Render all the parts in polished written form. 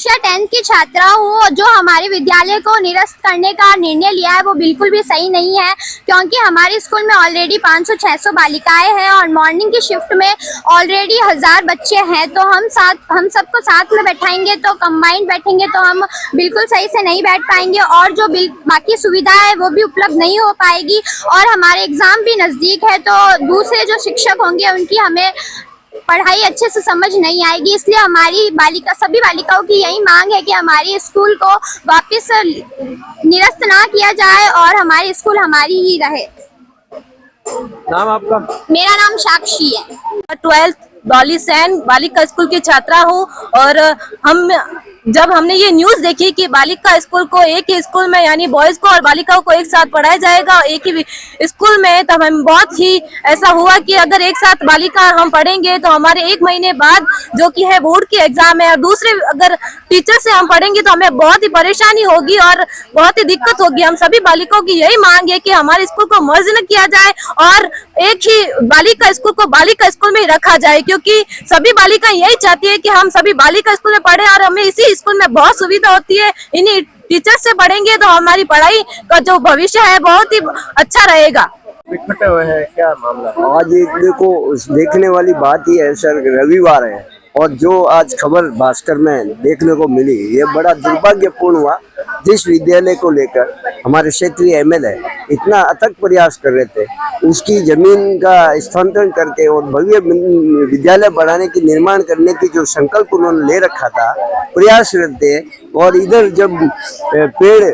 कक्षा 10 की छात्रा हूँ। जो हमारे विद्यालय को निरस्त करने का निर्णय लिया है वो बिल्कुल भी सही नहीं है, क्योंकि हमारे स्कूल में ऑलरेडी 500-600 बालिकाएं हैं और मॉर्निंग की शिफ्ट में ऑलरेडी 1000 बच्चे हैं। तो हम सबको साथ में बैठाएंगे तो कंबाइंड बैठेंगे तो हम बिल्कुल सही से नहीं बैठ पाएंगे और जो बाकी सुविधा है वो भी उपलब्ध नहीं हो पाएगी। और हमारे एग्जाम भी नज़दीक है तो दूसरे जो शिक्षक होंगे उनकी हमें पढ़ाई अच्छे से समझ नहीं आएगी। इसलिए हमारी सभी बालिकाओं की यही मांग है कि हमारी स्कूल को वापस निरस्त ना किया जाए और हमारी स्कूल हमारी ही रहे। नाम आपका? मेरा नाम साक्षी है। 12th डॉली सैन बालिका स्कूल की छात्रा हूँ और जब हमने ये न्यूज देखी कि बालिका स्कूल को एक ही स्कूल में यानी बॉयज को और बालिकाओं को एक साथ पढ़ाया जाएगा और एक ही स्कूल में, तब हम बहुत ही ऐसा हुआ कि अगर एक साथ बालिका हम पढ़ेंगे तो हमारे 1 महीने बाद जो कि है बोर्ड की एग्जाम है और दूसरे अगर टीचर से हम पढ़ेंगे तो हमें बहुत ही परेशानी होगी और बहुत ही दिक्कत होगी। हम सभी बालिकाओं की यही मांग है कि हमारे स्कूल को मर्ज न किया जाए और एक ही बालिका स्कूल को बालिका स्कूल में ही रखा जाए, क्योंकि सभी बालिका यही चाहती है कि हम सभी बालिका स्कूल में पढ़े और हमें इसी स्कूल में बहुत सुविधा होती है। इन्हीं टीचर से पढ़ेंगे तो हमारी पढ़ाई का जो भविष्य है बहुत ही अच्छा रहेगा। इकट्ठे हुए हैं, क्या मामला? आज देखो देखने वाली बात ही है सर, रविवार है और जो आज खबर भास्कर में देखने को मिली ये बड़ा दुर्भाग्यपूर्ण हुआ। जिस विद्यालय को लेकर हमारे क्षेत्रीय एमएलए इतना अथक प्रयास कर रहे थे, उसकी जमीन का स्थानांतरण करके और भव्य विद्यालय बढ़ाने की निर्माण करने की जो संकल्प उन्होंने ले रखा था, प्रयासरत थे। और इधर जब पेड़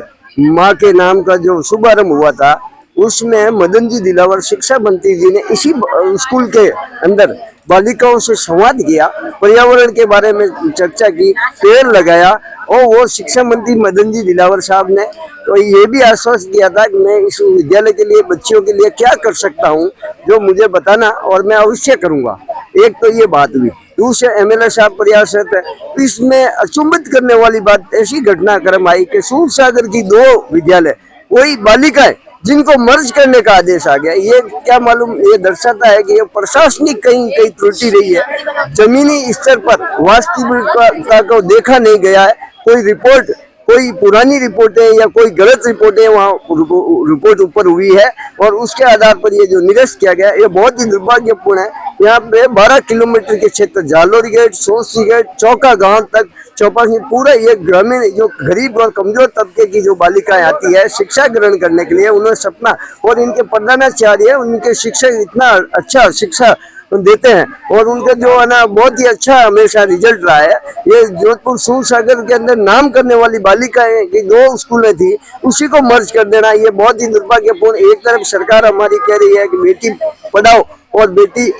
माँ के नाम का जो शुभारंभ हुआ था उसमें मदन जी दिलावर शिक्षा मंत्री जी ने इसी स्कूल के अंदर बालिकाओं से संवाद किया, पर्यावरण के बारे में चर्चा की, पेड़ लगाया और वो शिक्षा मंत्री मदन जी दिलावर साहब ने तो ये भी आश्वस्त किया था कि मैं इस विद्यालय के लिए बच्चियों के लिए क्या कर सकता हूँ जो मुझे बताना और मैं अवश्य करूँगा। एक तो ये बात हुई। दूसरे एमएलए साहब प्रयासरत है। इसमें अचंभित करने वाली बात ऐसी घटनाक्रम आई कि सूरसागर की 2 विद्यालय कोई बालिकाएं जिनको मर्ज करने का आदेश आ गया। ये क्या मालूम, ये दर्शाता है कि ये प्रशासनिक कहीं त्रुटि रही है। जमीनी स्तर पर वास्तविकता को देखा नहीं गया है। कोई रिपोर्ट, कोई पुरानी रिपोर्टें या कोई गलत रिपोर्टें वहाँ रिपोर्ट ऊपर हुई है और उसके आधार पर ये जो निरस्त किया गया ये बहुत ही दुर्भाग्यपूर्ण है। यहाँ पे 12 किलोमीटर के क्षेत्र जालोरी गेट, सोसी गेट, चौका गांव तक चौपासी पूरा ये ग्रामीण जो गरीब और कमजोर तबके की जो बालिकाएं आती है शिक्षा ग्रहण करने के लिए, उन्हें सपना और इनके प्रधानाचार्य उनके शिक्षक इतना अच्छा शिक्षा देते हैं और उनका जो है ना बहुत ही अच्छा हमेशा रिजल्ट रहा है। ये जोधपुर सूरसागर के अंदर नाम करने वाली बालिकाएं की 2 स्कूलें थी, उसी को मर्ज कर देना ये बहुत ही दुर्भाग्यपूर्ण। एक तरफ सरकार हमारी कह रही है कि बेटी पढ़ाओ और बेटी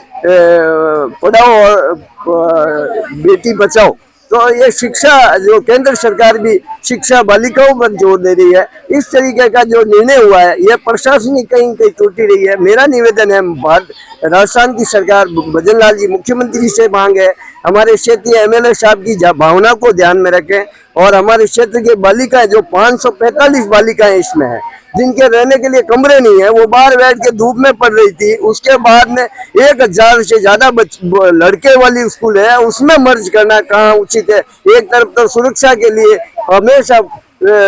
बेटी बचाओ, तो ये शिक्षा जो केंद्र सरकार भी शिक्षा बालिकाओं पर जोर दे रही है। इस तरीके का जो निर्णय हुआ है ये प्रशासनिक कहीं टूटी रही है। मेरा निवेदन है राजस्थान की सरकार भजन लाल जी मुख्यमंत्री से मांग है हमारे क्षेत्रीय एमएलए साहब की भावना को ध्यान में रखें और हमारे क्षेत्र के बालिकाएं जो 545 बालिकाएं इसमें हैं जिनके रहने के लिए कमरे नहीं है, वो बाहर बैठ के धूप में पढ़ रही थी। उसके बाद में 1000 से ज्यादा लड़के वाली स्कूल है, उसमें मर्ज करना कहाँ उचित है। एक तरफ तो सुरक्षा के लिए हमेशा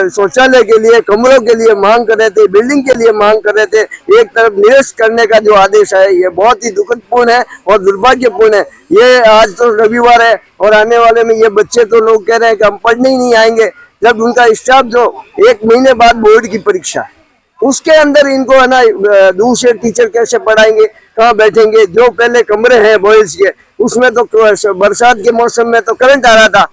शौचालय के लिए, कमरों के लिए मांग कर रहे थे, बिल्डिंग के लिए मांग कर रहे थे, एक तरफ निरस्त करने का जो आदेश है ये बहुत ही दुखदपूर्ण है और दुर्भाग्यपूर्ण है। ये आज तो रविवार है और आने वाले में ये बच्चे तो लोग कह रहे हैं कि हम पढ़ने ही नहीं आएंगे, जब उनका स्टाफ जो 1 महीने बाद बोर्ड की परीक्षा उसके अंदर इनको है ना दूसरे टीचर कैसे पढ़ाएंगे, कहाँ बैठेंगे। जो पहले कमरे हैं बॉयज के उसमें तो बरसात के मौसम में तो करंट आ रहा था,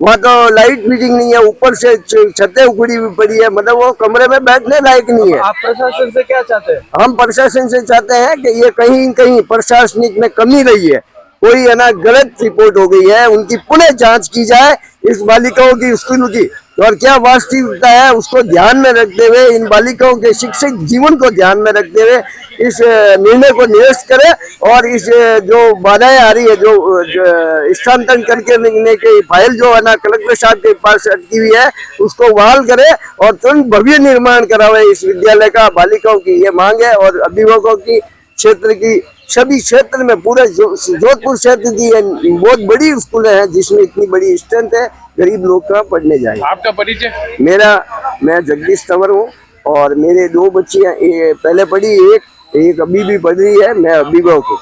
वहाँ तो लाइट फिटिंग नहीं है, ऊपर से छतें उखड़ी हुई पड़ी है, मतलब वो कमरे में बैठने लायक नहीं है। आप प्रशासन से क्या चाहते हैं? हम प्रशासन से चाहते हैं कि ये कहीं प्रशासनिक में कमी रही है, कोई है ना गलत रिपोर्ट हो गई है, उनकी पुनः जांच की जाए इस बालिकाओं की स्कूल की और क्या वास्तविकता है उसको ध्यान में रखते हुए, इन बालिकाओं के शिक्षित जीवन को ध्यान में रखते हुए इस निर्णय को निरस्त करे और इस जो बाधाएं आ रही है, जो स्थानांतरण करके लेने की फाइल जो है ना कलेक्टर साहब के पास अटकी हुई है, उसको बहाल करे और तुरंत भव्य निर्माण करावे इस विद्यालय का। बालिकाओं की ये मांग है और अभिभावकों की, क्षेत्र की, सभी क्षेत्र में पूरे जोधपुर क्षेत्र की बहुत बड़ी स्कूलें हैं जिसमें इतनी बड़ी स्ट्रेंथ है, गरीब लोग कहाँ पढ़ने जाएंगे। आपका परिचय? मैं जगदीश तंवर हूँ और मेरे 2 बच्चियाँ पहले पढ़ी, एक अभी भी पढ़ रही है, मैं अभिभावक हूँ।